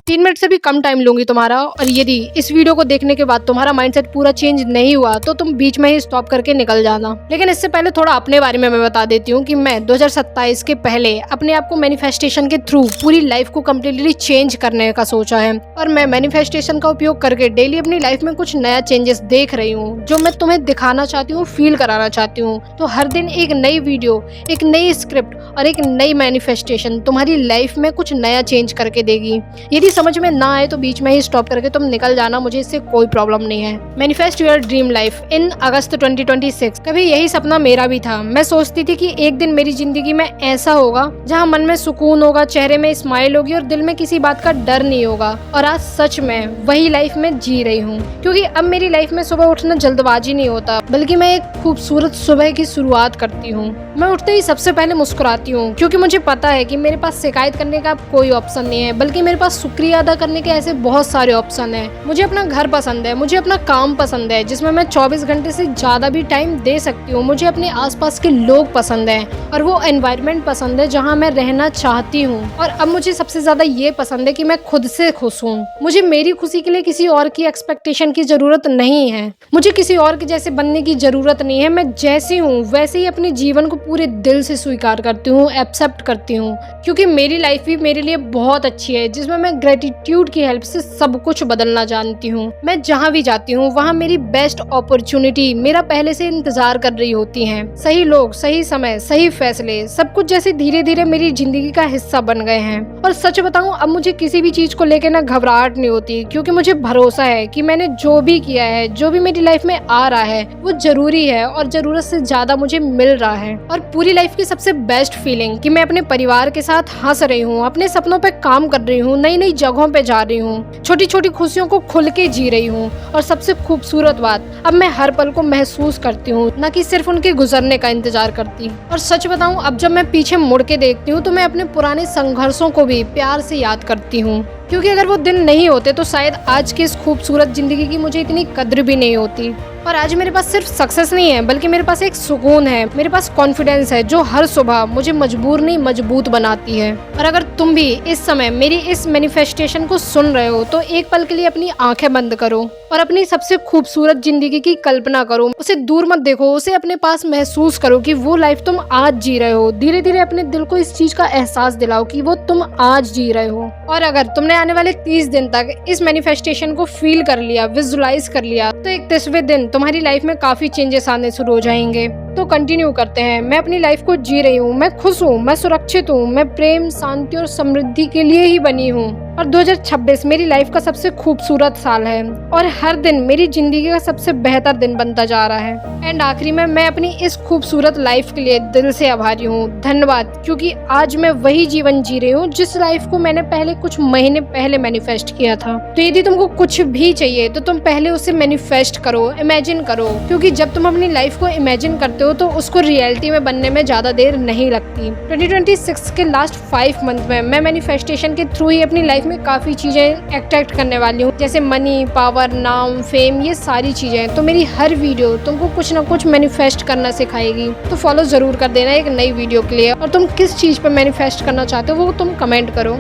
3 minute से भी कम time लूंगी तुम्हारा, और यदि इस वीडियो को देखने के बाद तुम्हारा माइंडसेट पूरा चेंज नहीं हुआ तो तुम बीच में ही स्टॉप करके निकल जाना। लेकिन इससे पहले थोड़ा अपने बारे में मैं बता देती हूँ कि मैं 2027 के पहले अपने आप को मैनिफेस्टेशन के थ्रू पूरी लाइफ को कम्प्लीटली चेंज करने का सोचा है, और मैं मैनिफेस्टेशन का उपयोग करके डेली अपनी लाइफ में कुछ नया चेंजेस देख रही हूँ जो मैं तुम्हें दिखाना चाहती हूँ, फील कराना चाहती हूँ। तो हर दिन एक नई वीडियो, एक नई स्क्रिप्ट और एक नई मैनिफेस्टेशन तुम्हारी लाइफ में कुछ नया चेंज करके देगी। यदि समझ में ना आए तो बीच में ही स्टॉप करके तुम निकल जाना, मुझे इससे कोई प्रॉब्लम नहीं है। Manifest your dream life in August 2026। कभी यही सपना मेरा भी था। मैं सोचती थी कि एक दिन मेरी जिंदगी में ऐसा होगा जहाँ मन में सुकून होगा, चेहरे में स्माइल होगी और दिल में किसी बात का डर नहीं होगा। और आज सच में वही लाइफ में जी रही हूँ, क्योंकि अब मेरी लाइफ में सुबह उठना जल्दबाजी नहीं होता, बल्कि मैं एक खूबसूरत सुबह की शुरुआत करती हूँ। मैं उठते ही सबसे पहले मुस्कुराती हूँ, क्योंकि मुझे पता है कि मेरे पास शिकायत करने का कोई ऑप्शन नहीं है, बल्कि मेरे पास शुक्रिया अदा करने के ऐसे बहुत सारे ऑप्शन हैं। मुझे अपना घर पसंद है, मुझे अपना काम पसंद है जिसमें मैं 24 घंटे से ज्यादा भी टाइम दे सकती हूँ। मुझे अपने आसपास के लोग पसंद हैं और वो एनवायरनमेंट पसंद है जहाँ मैं रहना चाहती हूँ। और अब मुझे सबसे ज्यादा ये पसंद है कि मैं खुद से खुश हूँ। मुझे मेरी खुशी के लिए किसी और की एक्सपेक्टेशन की जरूरत नहीं है, मुझे किसी और के जैसे बनने की जरूरत नहीं है। मैं जैसी हूँ वैसे ही अपने जीवन को पूरे दिल से स्वीकार करती हूँ, एक्सेप्ट करती हूँ, क्योंकि मेरी लाइफ भी मेरे लिए बहुत अच्छी है, जिसमें मैं ग्रेटिट्यूड की हेल्प से सब कुछ बदलना जानती हूँ। मैं जहाँ भी जाती हूँ वहाँ मेरी बेस्ट अपॉर्चुनिटी मेरा पहले से इंतजार कर रही होती है। सही लोग, सही समय, सही फैसले, सब कुछ जैसे धीरे धीरे मेरी जिंदगी का हिस्सा बन गए हैं। और सच बताऊँ, अब मुझे किसी भी चीज को लेकर ना घबराहट नहीं होती, क्योंकि मुझे भरोसा है कि मैंने जो भी किया है, जो भी मेरी लाइफ में आ रहा है, वो जरूरी है और जरूरत से ज्यादा मुझे मिल रहा है। और पूरी लाइफ की सबसे बेस्ट फीलिंग कि मैं अपने परिवार के साथ हंस रही हूँ, अपने सपनों पे काम कर रही हूँ, नई नई जगहों पे जा रही हूँ, छोटी छोटी खुशियों को खुल के जी रही हूँ। और सबसे खूबसूरत बात, अब मैं हर पल को महसूस करती हूँ, न कि सिर्फ उनके गुजरने का इंतजार करती। और सच बताऊँ, अब जब मैं पीछे मुड़ के देखती हूँ तो मैं अपने पुराने संघर्षों को भी प्यार से याद करती हूँ, क्योंकि अगर वो दिन नहीं होते तो शायद आज की इस खूबसूरत जिंदगी की मुझे इतनी कद्र भी नहीं होती। और आज मेरे पास सिर्फ सक्सेस नहीं है, बल्कि मेरे पास एक सुकून है, मेरे पास कॉन्फिडेंस है जो हर सुबह मुझे मजबूर नहीं मजबूत बनाती है। और अगर तुम भी इस समय मेरी इस मैनिफेस्टेशन को सुन रहे हो तो एक पल के लिए अपनी आंखें बंद करो और अपनी सबसे खूबसूरत जिंदगी की कल्पना करो। उसे दूर मत देखो, उसे अपने पास महसूस करो कि वो लाइफ तुम आज जी रहे हो। धीरे धीरे अपने दिल को इस चीज का एहसास दिलाओ कि वो तुम आज जी रहे हो। और अगर तुमने आने वाले 30 दिन तक इस मैनिफेस्टेशन को फील कर लिया, विजुलाइज कर लिया, तो 31वें दिन तुम्हारी लाइफ में काफी चेंजेस आने शुरू हो जाएंगे। तो कंटिन्यू करते हैं। मैं अपनी लाइफ को जी रही हूँ, मैं खुश हूँ, मैं सुरक्षित हूँ, मैं प्रेम, शांति और समृद्धि के लिए ही बनी हूँ। और 2026 मेरी लाइफ का सबसे खूबसूरत साल है और हर दिन मेरी जिंदगी का सबसे बेहतर दिन बनता जा रहा है। एंड आखिरी में मैं अपनी इस खूबसूरत लाइफ के लिए दिल से आभारी हूँ। धन्यवाद, क्योंकि आज मैं वही जीवन जी रही हूँ जिस लाइफ को मैंने पहले कुछ महीने पहले मैनिफेस्ट किया था। तो यदि तुमको कुछ भी चाहिए तो तुम पहले उसे मैनिफेस्ट करो, इमेजिन करो, क्योंकि जब तुम अपनी लाइफ को इमेजिन करते हो तो उसको रियलिटी में बनने में ज्यादा देर नहीं लगती। 2026 के लास्ट 5 मंथ में मैं मैनिफेस्टेशन के थ्रू ही अपनी लाइफ में काफी चीजें अट्रैक्ट करने वाली हूँ, जैसे मनी, पावर, नाम, फेम, ये सारी चीजें। तो मेरी हर वीडियो तुमको कुछ ना कुछ मैनिफेस्ट करना सिखाएगी। तो फॉलो जरूर कर देना एक नई वीडियो के लिए। और तुम किस चीज पर मैनिफेस्ट करना चाहते हो वो तुम कमेंट करो।